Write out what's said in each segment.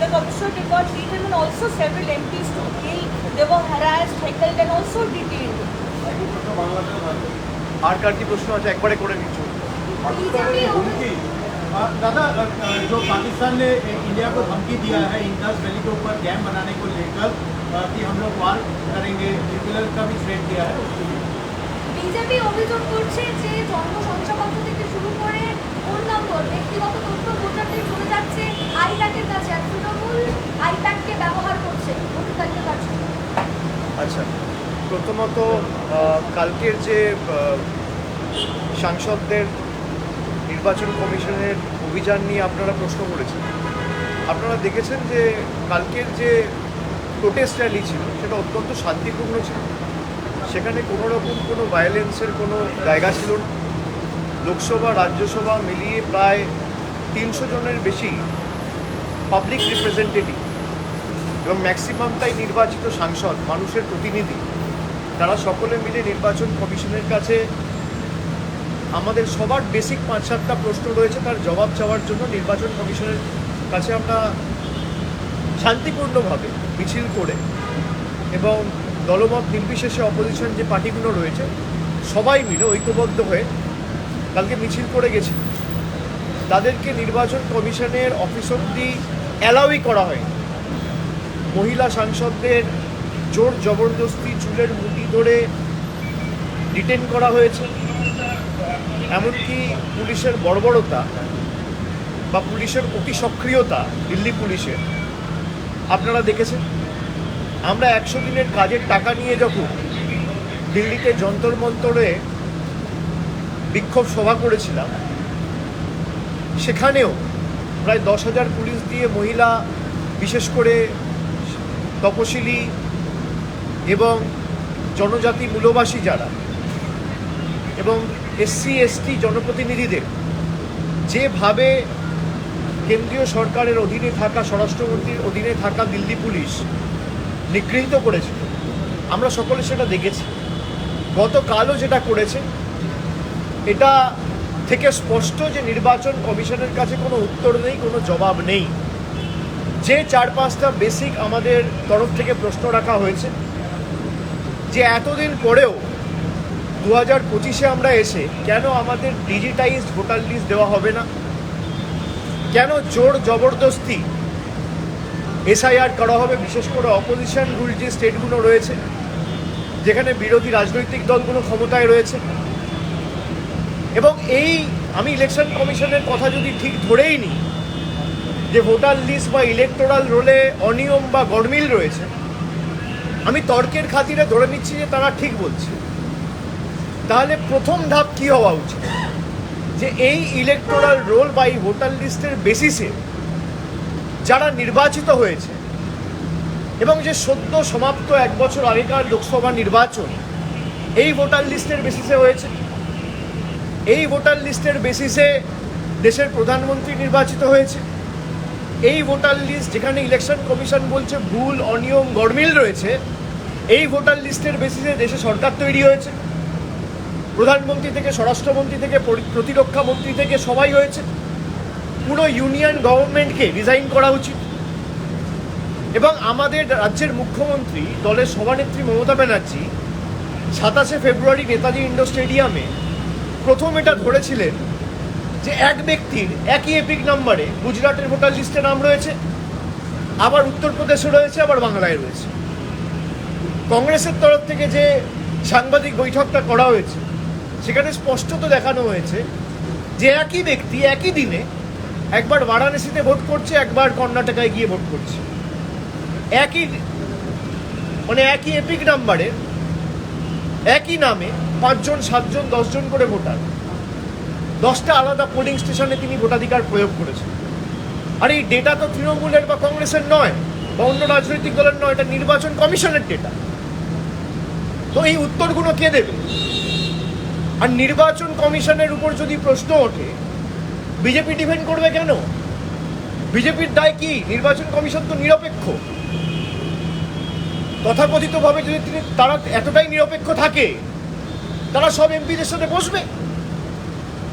the commissioner got beaten and also several MPs to kill. They were harassed, heckled and also detained. আর কার কি প্রশ্ন আছে একবারে করে নিচ্ছ? दादा, जो पाकिस्तान ने इंडिया को धमकी दिया है इंडस वैली के ऊपर डैम बनाने को लेकर कि हम लोग वार करेंगे, न्यूक्लियर का भी थ्रेट दिया है, বিজেপি অভিযোগ করছে যে জনসংখ্যাপত্র থেকে শুরু করে ফোন নম্বর, ব্যক্তিগত তথ্য ভোটারদের চলে যাচ্ছে আইপ্যাকের কাছে, আর তৃণমূল আইপ্যাককে ব্যবহার করছে ভোটার তালিকা কার্ড। আচ্ছা, প্রথমত কালকের যে সাংসদদের নির্বাচন কমিশনের অভিযান নিয়ে আপনারা প্রশ্ন করেছেন, আপনারা দেখেছেন যে কালকের যে প্রোটেস্ট র্যালি ছিল সেটা অত্যন্ত শান্তিপূর্ণ ছিল। সেখানে কোনো রকম কোনো ভায়োলেন্সের কোনো জায়গা ছিল না। লোকসভা রাজ্যসভা মিলিয়ে প্রায় 300 জনের বেশি পাবলিক রিপ্রেজেন্টেটিভ এবং ম্যাক্সিমামটাই নির্বাচিত সাংসদ, মানুষের প্রতিনিধি, তারা সকলে মিলে নির্বাচন কমিশনের কাছে আমাদের সবার বেসিক 5-7টা প্রশ্ন রয়েছে তার জবাব চাওয়ার জন্য নির্বাচন কমিশনের কাছে আমরা শান্তিপূর্ণভাবে মিছিল করে এবং দলমত নির্বিশেষে অপোজিশন যে পার্টিগুলো রয়েছে সবাই মিলে ঐক্যবদ্ধ হয়ে কালকে মিছিল করে গেছি। তাদেরকে নির্বাচন কমিশনের অফিস অবধি অ্যালাউই করা হয়নি। মহিলা সাংসদদের জোর জবরদস্তি চুলের মুঠি ধরে ডিটেন করা হয়েছে। এমনকি পুলিশের বর্বরতা বা পুলিশের অতি সক্রিয়তা দিল্লি পুলিশের আপনারা দেখেছেন। আমরা 100 দিনের কাজের টাকা নিয়ে যখন দিল্লিতে যন্তর মন্তরে বিক্ষোভ সভা করেছিলাম, সেখানেও প্রায় 10,000 পুলিশ দিয়ে মহিলা, বিশেষ করে তপশিলি এবং জনজাতি মূলবাসী যারা এবং SC ST জনপ্রতিনিধিদের যেভাবে কেন্দ্রীয় সরকারের অধীনে থাকা, স্বরাষ্ট্রমন্ত্রীর অধীনে থাকা দিল্লি পুলিশ নিগৃহীত করেছিল, আমরা সকলে সেটা দেখেছি। গতকালও যেটা করেছে, এটা থেকে স্পষ্ট যে নির্বাচন কমিশনের কাছে কোনো উত্তর নেই, কোনো জবাব নেই। যে 4-5টা বেসিক আমাদের তরফ থেকে প্রশ্ন রাখা হয়েছে, যে এতদিন পরেও 2025-এ আমরা এসে কেন আমাদের ডিজিটাইজড ভোটার লিস্ট দেওয়া হবে না, কেন জোর জবরদস্তি SIR করা হবে, বিশেষ করে অপোজিশন রুল যে স্টেটগুলো রয়েছে যেখানে বিরোধী রাজনৈতিক দলগুলো ক্ষমতায় রয়েছে। এবং আমি ইলেকশন কমিশনের কথা যদি ঠিক ধরেই নিই যে ভোটার লিস্ট বা ইলেকটোরাল রোলে অনিয়ম বা গরমিল রয়েছে, আমি তর্কের খাতিরে ধরে নিচ্ছি যে তারা ঠিক বলছে। তাহলে প্রথম ধাপ কি হওয়া উচিত, যে এই ইলেকটোরাল রোল বা এই ভোটার লিস্টের বেসিসে যারা নির্বাচিত হয়েছে এবং যে সদ্য সমাপ্ত 1 বছর আগেকার লোকসভা নির্বাচন এই ভোটার লিস্টের বেসিসে হয়েছে। এই ভোটার লিস্টের বেসিসে দেশের প্রধানমন্ত্রী নির্বাচিত হয়েছে। এই ভোটার লিস্ট যেখানে ইলেকশন কমিশন বলছে ভুল, অনিয়ম, গরমিল রয়েছে, এই ভোটার লিস্টের বেসিসে দেশে সরকার তৈরি হয়েছে। প্রধানমন্ত্রী থেকে স্বরাষ্ট্রমন্ত্রী থেকে প্রতিরক্ষা মন্ত্রী থেকে সবাই হয়েছে। পুরো ইউনিয়ন গভর্নমেন্টকে রিজাইন করা উচিত। এবং আমাদের রাজ্যের মুখ্যমন্ত্রী, দলের সভানেত্রী মমতা ব্যানার্জি 27শে ফেব্রুয়ারি নেতাজি ইন্ডোর স্টেডিয়ামে প্রথম এটা ধরেছিলেন যে এক ব্যক্তির একই এপিক নাম্বারে গুজরাটের ভোটার লিস্টে নাম রয়েছে, আবার উত্তরপ্রদেশে রয়েছে, আবার বাংলায় রয়েছে। কংগ্রেসের তরফ থেকে যে সাংবাদিক বৈঠকটা করা হয়েছে সেখানে স্পষ্টত দেখানো হয়েছে যে একই ব্যক্তি একই দিনে একবার বারাণসীতে ভোট করছে, একবার কর্ণাটকায় গিয়ে ভোট করছে। একই এপিক নাম্বারে একই নামে 5 জন 7 জন 10 জন করে ভোটার 10টা আলাদা পোলিং স্টেশনে তিনি ভোটাধিকার প্রয়োগ করেছেন। আর এই ডেটা তো তৃণমূলের বা কংগ্রেসের নয় বা অন্য রাজনৈতিক দলের নয়, এটা নির্বাচন কমিশনের ডেটা। তো এই উত্তরগুলো কে দেবে? আর নির্বাচন কমিশনের উপর যদি প্রশ্ন ওঠে, বিজেপি ডিফেন্ড করবে কেন? বিজেপির দায় কি? নির্বাচন কমিশন তো নিরপেক্ষ। তথাকথিতভাবে যদি তারা এতটাই নিরপেক্ষ থাকে, তারা সব এমপিদের সাথে বসবে।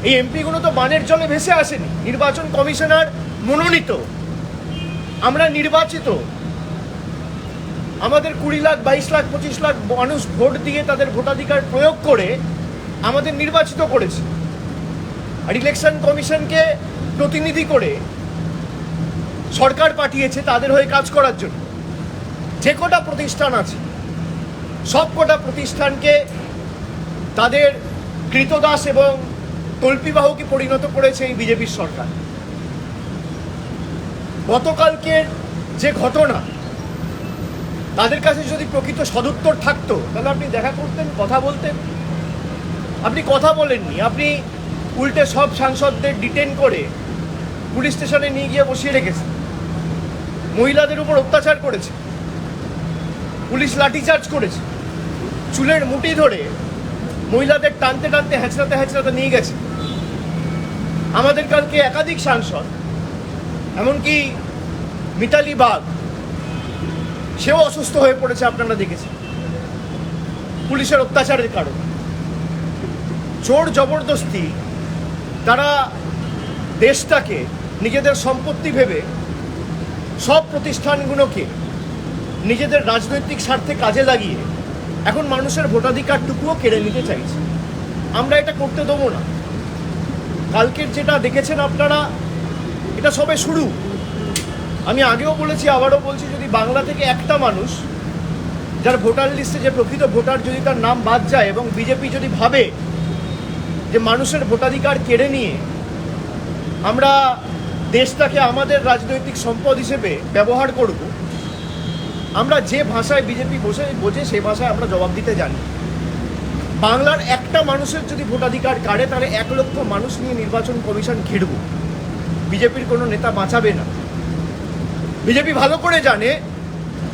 এই এমপিগুলো তো বানের জলে ভেসে আসেনি, নির্বাচন কমিশনার মনোনীত। আমরা নির্বাচিত, আমাদের 20 লাখ 22 লাখ 25 লাখ মানুষ ভোট দিয়ে তাদের ভোটাধিকার প্রয়োগ করে আমাদের নির্বাচিত করেছে। আর ইলেকশন কমিশনকে প্রতিনিধি করে সরকার পাঠিয়েছে তাদের হয়ে কাজ করার জন্য। যে কটা প্রতিষ্ঠান আছে সব কটা প্রতিষ্ঠানকে তাদের কৃতদাস এবং তল্পিবাহকে পরিণত করেছে এই বিজেপির সরকার। গতকালকের যে ঘটনা, তাদের কাছে যদি প্রকৃত সদুত্তর থাকতো তাহলে আপনি দেখা করতেন, কথা বলতেন। আপনি কথা বলেননি, আপনি উল্টে সব সাংসদদের ডিটেন করে পুলিশ স্টেশনে নিয়ে গিয়ে বসিয়ে রেখেছেন। মহিলাদের উপর অত্যাচার করেছে, পুলিশ লাঠিচার্জ করেছে, চুলের মুঠি ধরে মহিলাদের টানতে টানতে হেঁচড়াতে হেঁচড়াতে নিয়ে গেছে। আমাদের কালকে একাধিক সাংসদ, এমনকি মিতালি বাগ, সেও অসুস্থ হয়ে পড়েছে, আপনারা দেখেছেন, পুলিশের অত্যাচারের কারণে। জোর জবরদস্তি তারা দেশটাকে নিজেদের সম্পত্তি ভেবে সব প্রতিষ্ঠানগুলোকে নিজেদের রাজনৈতিক স্বার্থে কাজে লাগিয়ে এখন মানুষের ভোটাধিকারটুকুও কেড়ে নিতে চাইছে। আমরা এটা করতে দেবো না। কালকের যেটা দেখেছেন আপনারা, এটা সবে শুরু। আমি আগেও বলেছি, আবারও বলছি, যদি বাংলা থেকে একটা মানুষ যার ভোটার লিস্টে যে প্রকৃত ভোটার যদি তার নাম বাদ যায় এবং বিজেপি যদি ভাবে যে মানুষের ভোটাধিকার কেড়ে নিয়ে আমরা দেশটাকে আমাদের রাজনৈতিক সম্পদ হিসেবে ব্যবহার করব, আমরা যে ভাষায় বিজেপি বোঝে সেই ভাষায় আমরা জবাব দিতে জানি। বাংলার একটা মানুষের যদি ভোটাধিকার কাড়ে তাহলে 1 লক্ষ মানুষ নিয়ে নির্বাচন কমিশন ঘিরব। বিজেপির কোনো নেতা বাঁচাবে না। বিজেপি ভালো করে জানে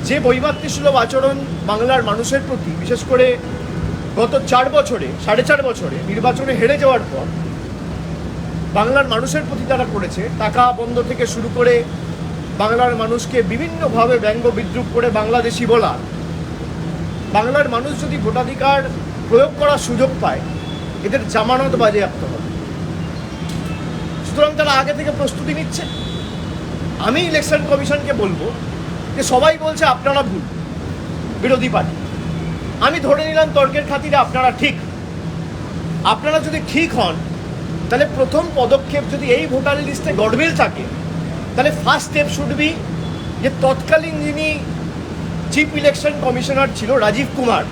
যে বৈমাতৃসুলভ আচরণ বাংলার মানুষের প্রতি, বিশেষ করে গত 4 বছরে 4.5 বছরে নির্বাচনে হেরে যাওয়ার পর বাংলার মানুষের প্রতি তারা করেছে, টাকা বন্ধ থেকে শুরু করে বাংলার মানুষকে বিভিন্নভাবে ব্যঙ্গ বিদ্রুপ করে বাংলাদেশি বলা। বাংলার মানুষ যদি ভোটাধিকার প্রয়োগ করার সুযোগ পায়, এদের জামানত বাজেয়াপ্ত হবে। সুতরাং তারা আগে থেকে প্রস্তুতি নিচ্ছে। আমি ইলেকশন কমিশনকে বলবো যে সবাই বলছে আপনারা ভুল, বিরোধী পার্টি। আমি ধরে নিলাম তর্কের খাতিরে আপনারা ঠিক। আপনারা যদি ঠিক হন তাহলে প্রথম পদক্ষেপ, যদি এই ভোটার লিস্টে গডমিল থাকে, তাহলে ফার্স্ট স্টেপ শুড বি যে তৎকালীন যিনি চিফ ইলেকশন কমিশনার ছিল রাজীব কুমার,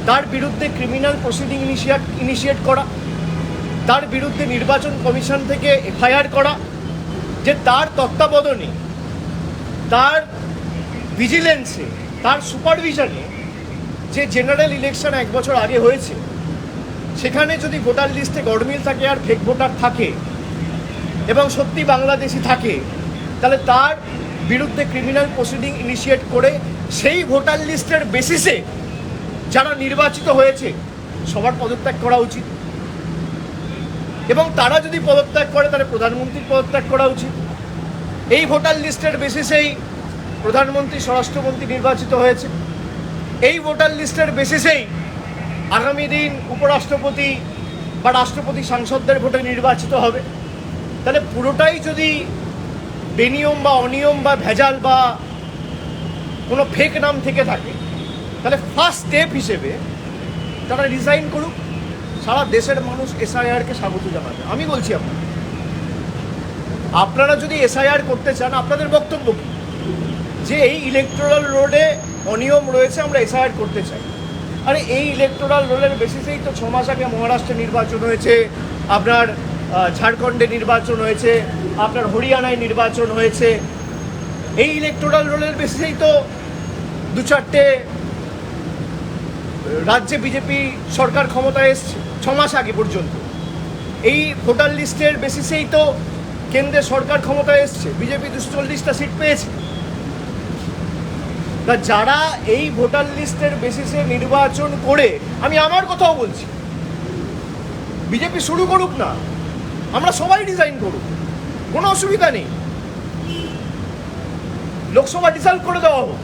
তার বিরুদ্ধে ক্রিমিনাল প্রসিডিং ইনিশিয়েট করা, তার বিরুদ্ধে নির্বাচন কমিশন থেকে এফআইআর করা, যে তার তত্ত্বাবধানে, তার ভিজিলেন্সে, তার সুপারভিশনে যে জেনারেল ইলেকশন 1 বছর আগে হয়েছে, সেখানে যদি ভোটার লিস্টে গডমিল থাকে আর ফেক ভোটার থাকে এবং সত্যি বাংলাদেশি থাকে, তাহলে তার বিরুদ্ধে ক্রিমিনাল প্রসিডিং ইনিশিয়েট করে সেই ভোটার লিস্টের বেসিসে যারা নির্বাচিত হয়েছে সবার পদত্যাগ করা উচিত। এবং তারা যদি পদত্যাগ করে তাহলে প্রধানমন্ত্রীর পদত্যাগ করা উচিত। এই ভোটার লিস্টের বেসিসেই প্রধানমন্ত্রী, স্বরাষ্ট্রমন্ত্রী নির্বাচিত হয়েছে। এই ভোটার লিস্টের বেসিসেই আগামী দিন উপরাষ্ট্রপতি বা রাষ্ট্রপতি সাংসদদের ভোটে নির্বাচিত হবে। তাহলে পুরোটাই যদি বেনিয়ম বা অনিয়ম বা ভেজাল বা কোনো ফেক নাম থেকে থাকে, তাহলে ফার্স্ট স্টেপ হিসেবে তারা রিজাইন করুক। সারা দেশের মানুষ এসআইআরকে স্বাগত জানাবে। আমি বলছি আপনারা যদি এসআইআর করতে চান, আপনাদের বক্তব্য কি? যে এই ইলেকটোরাল রোলে অনিয়ম রয়েছে, আমরা এসআইআর করতে চাই। আরে এই ইলেকটোরাল রোলের বেসিসেই তো 6 মাস আগে মহারাষ্ট্রে নির্বাচন হয়েছে, আপনার ঝাড়খণ্ডে নির্বাচন হয়েছে, আপনার হরিয়ানায় নির্বাচন হয়েছে। এই ইলেকটোরাল রোলের বেসিসেই তো 2-4টে রাজ্যে বিজেপি সরকার ক্ষমতায় এসছে 6 মাস আগে পর্যন্ত। এই ভোটার লিস্টের বেসিসেই তো কেন্দ্রে সরকার ক্ষমতায় এসছে, বিজেপি 240টা সিট পেয়েছে। তা যারা এই ভোটার লিস্টের বেসিসে নির্বাচন করে, আমি আমার কথাও বলছি, বিজেপি শুরু করুক না, আমরা সবাই ডিজাইন করুক, কোনো অসুবিধা নেই। লোকসভা ডিসলভ করে দেওয়া হোক,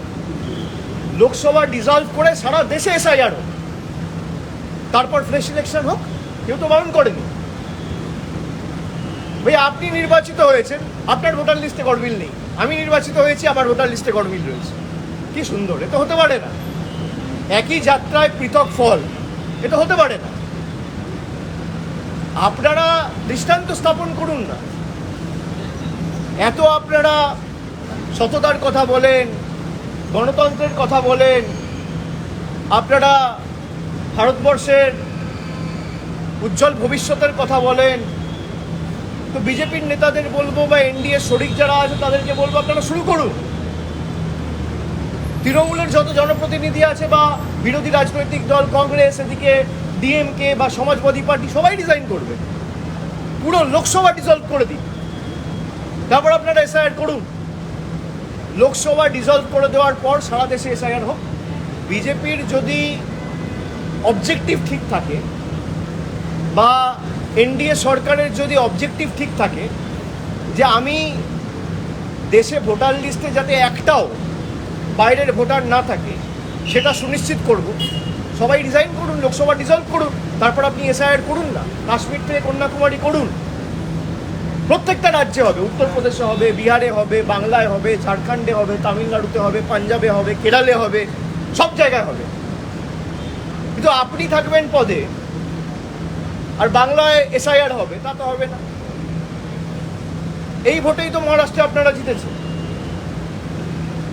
লোকসভা ডিসলভ করে সারা দেশে এসআইআর হোক, তারপর ফ্রেশ ইলেকশন হোক, কেউ তো বারণ করেনি। ভাই আপনি নির্বাচিত হয়েছেন, আপনার ভোটার লিস্টে গড়মিল নেই, আমি নির্বাচিত হয়েছি, আমার ভোটার লিস্টে গড়মিল রয়েছে। কি সুন্দর, এটা হতে পারে না। একই যাত্রায় পৃথক ফল, এটা হতে পারে না। আপনারা দৃষ্টান্ত স্থাপন করুন না। এত আপনারা সততার কথা বলেন, গণতন্ত্রের কথা বলেন, আপনারা ভারতবর্ষের উজ্জ্বল ভবিষ্যতের কথা বলেন, তো বিজেপির নেতাদের বলবো বা এনডিএ শরিক যারা আছে তাদেরকে বলবো আপনারা শুরু করুন। তৃণমূলের যত জনপ্রতিনিধি আছে বা বিরোধী রাজনৈতিক দল কংগ্রেস, এদিকে ডিএমকে বা সমাজবাদী পার্টি, সবাই ডিজাইন করবে, পুরো লোকসভা ডিসলভ করে দিন, তারপর আপনারা এসআইআর করুন। লোকসভা ডিসলভ করে দেওয়ার পর সারা দেশে এসআইআর হোক। বিজেপির যদি অবজেক্টিভ ঠিক থাকে বা এনডিএ সরকারের যদি অবজেক্টিভ ঠিক থাকে যে আমি দেশে ভোটার লিস্টে যাতে একটাও বাইরের ভোটার না থাকে সেটা সুনিশ্চিত করব, সবাই ডিজাইন করুন, লোকসভা ডিসলভ করুন, তারপর আপনি এসআইআর করুন না। কাশ্মীর থেকে কন্যাকুমারী করুন, প্রত্যেকটা রাজ্যে হবে, উত্তরপ্রদেশে হবে, বিহারে হবে, বাংলায় হবে, ঝাড়খণ্ডে হবে, তামিলনাড়ুতে হবে, পাঞ্জাবে হবে, কেরালে হবে, সব জায়গায় হবে। কিন্তু আপনি থাকবেন পদে আর বাংলায় এসআইআর হবে, তা তো হবে না। এই ভোটেই তো মহারাষ্ট্রে আপনারা জিতেছেন,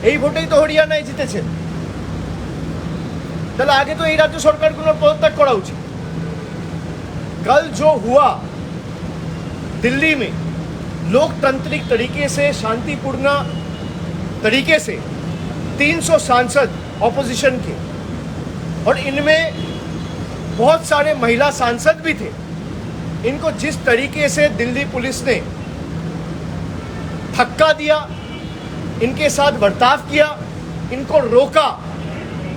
এই ভোটেই তো হরিয়ানায় জিতেছেন, তাহলে আগে তো এই রাজ্য সরকারগুলোর পদত্যাগ করা উচিত। कल जो हुआ दिल्ली में, लोकतांत्रिक तरीके से, शांतिपूर्ण तरीके से 300 सांसद ऑपोजिशन के, और इनमें बहुत सारे महिला सांसद भी थे, इनको जिस तरीके से दिल्ली पुलिस ने धक्का दिया, इनके साथ बर्ताव किया, इनको रोका,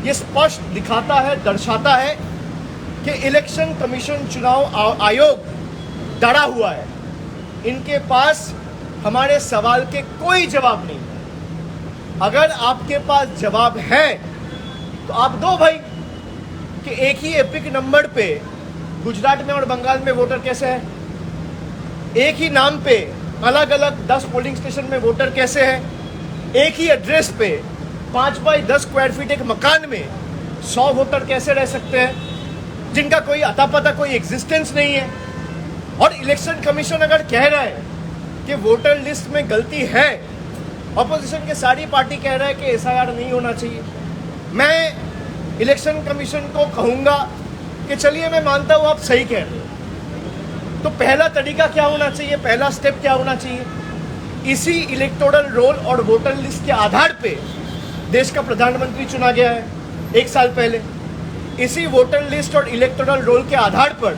ये स्पष्ट दिखाता है, दर्शाता है कि इलेक्शन कमीशन, चुनाव आयोग डरा हुआ है। इनके पास हमारे सवाल के कोई जवाब नहीं है। अगर आपके पास जवाब है तो आप दो भाई, कि एक ही एपिक नंबर पे गुजरात में और बंगाल में वोटर कैसे है, एक ही नाम पे अलग अलग 10 पोलिंग स्टेशन में वोटर कैसे है, एक ही एड्रेस पे 5 बाई 10 स्क्वायर फीट एक मकान में 100 वोटर कैसे रह सकते हैं, जिनका कोई अता पता, कोई एग्जिस्टेंस नहीं है। और इलेक्शन कमीशन अगर कह रहा है कि वोटर लिस्ट में गलती है, ऑपोजिशन के सारी पार्टी कह रहा है कि एसआईआर नहीं होना चाहिए, मैं इलेक्शन कमीशन को कहूँगा कि चलिए मैं मानता हूँ आप सही कह रहे हो, तो पहला तरीका क्या होना चाहिए, पहला स्टेप क्या होना चाहिए, इसी इलेक्टोरल रोल और वोटर लिस्ट के आधार पे देश का प्रधानमंत्री चुना गया है 1 साल पहले। इसी वोटर लिस्ट और इलेक्टोरल रोल के आधार पर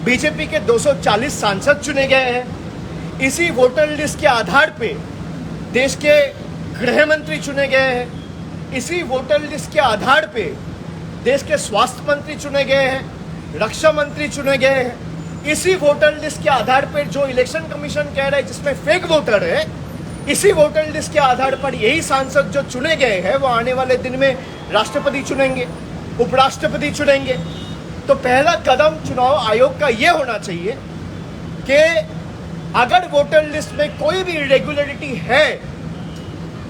बीजेपी के 240 सांसद चुने गए हैं। इसी वोटर लिस्ट के आधार पे देश के गृह मंत्री चुने गए हैं। इसी वोटर लिस्ट के आधार पे देश के स्वास्थ्य मंत्री चुने गए हैं, रक्षा मंत्री चुने गए हैं। इसी वोटर लिस्ट के आधार पर जो इलेक्शन कमीशन कह रहा है जिसमें फेक वोटर है, इसी वोटर लिस्ट के आधार पर यही सांसद जो चुने गए हैं वो आने वाले दिन में राष्ट्रपति चुनेंगे, उपराष्ट्रपति चुनेंगे। तो पहला कदम चुनाव आयोग का ये होना चाहिए कि अगर वोटर लिस्ट में कोई भी इरेगुलरिटी है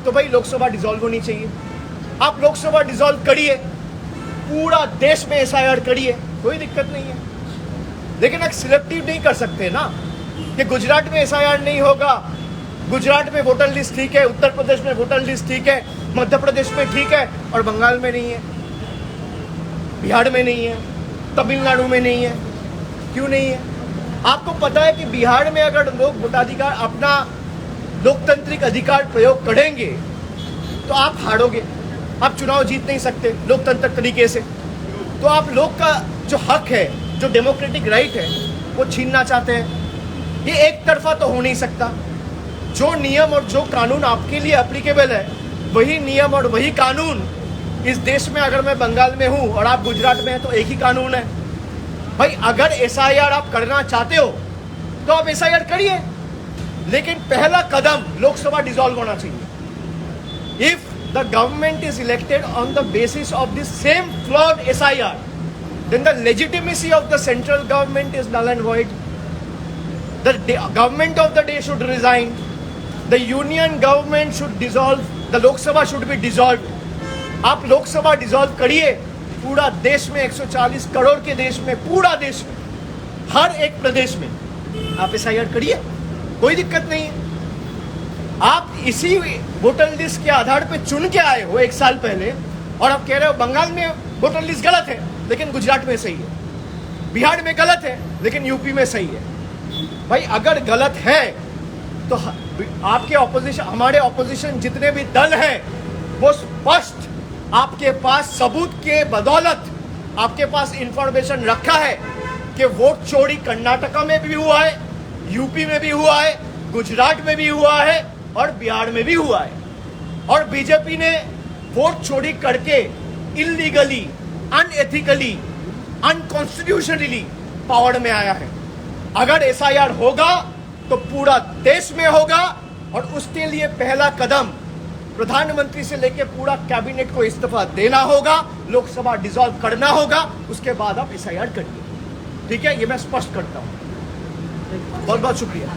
तो भाई लोकसभा डिसॉल्व होनी चाहिए। आप लोकसभा डिसॉल्व करिए, पूरा देश में एसआईआर करिए, कोई दिक्कत नहीं है। लेकिन आप सिलेक्टिव नहीं कर सकते ना कि गुजरात में एसआईआर नहीं होगा, गुजरात में वोटर लिस्ट ठीक है, उत्तर प्रदेश में वोटर लिस्ट ठीक है, मध्य प्रदेश में ठीक है और बंगाल में नहीं है, बिहार में नहीं है, तमिलनाडु में नहीं है। क्यों नहीं है? आपको पता है कि बिहार में अगर लोग वोटाधिकार, अपना लोकतांत्रिक अधिकार प्रयोग करेंगे तो आप हारोगे, आप चुनाव जीत नहीं सकते लोकतांत्रिक तरीके से। तो आप लोग का जो हक है, जो डेमोक्रेटिक राइट है, वो छीनना चाहते हैं। ये एक तरफा तो हो नहीं सकता। जो नियम और जो कानून आपके लिए एप्लीकेबल है, वही नियम और वही कानून इस देश में, अगर मैं बंगाल में हूँ और आप गुजरात में हैं तो एक ही कानून है। भाई अगर एसआईआर आप करना चाहते हो तो आप एसआईआर करिए, लेकिन पहला कदम लोकसभा डिसॉल्व होना चाहिए। If the government is elected on the basis of the same flawed SIR, then the legitimacy of the central government is null and void. The government of the day should resign. The union government should dissolve. The Lok Sabha should be dissolved. आप Lok Sabha dissolve करिए, पूरा देश में 140 करोड़ के देश में, पूरा देश में, हर एक प्रदेश में आप SIR करिए, कोई दिक्कत नहीं है। आप इसी वोटर लिस्ट के आधार पे चुन के आए हो 1 साल पहले, और आप कह रहे हो बंगाल में वोटर लिस्ट गलत है लेकिन गुजरात में सही है, बिहार में गलत है लेकिन यूपी में सही है। भाई अगर गलत है तो आपके ऑपोजिशन, हमारे ऑपोजिशन जितने भी दल हैं, वो स्पष्ट आपके पास सबूत के बदौलत आपके पास इंफॉर्मेशन रखा है कि वोट चोरी कर्नाटका में भी हुआ है, यूपी में भी हुआ है, गुजरात में भी हुआ है और बिहार में भी हुआ है। और बीजेपी ने वोट चोरी करके इलीगली, अनएथिकली, अनकॉन्स्टिट्यूशनली पावर में आया है। अगर SIR होगा तो पूरा देश में होगा, और उसके लिए पहला कदम प्रधानमंत्री से लेकर पूरा कैबिनेट को इस्तीफा देना होगा, लोकसभा डिसॉल्व करना होगा, उसके बाद आप SIR करिए। ठीक है, ये मैं स्पष्ट करता हूं। बहुत बहुत शुक्रिया।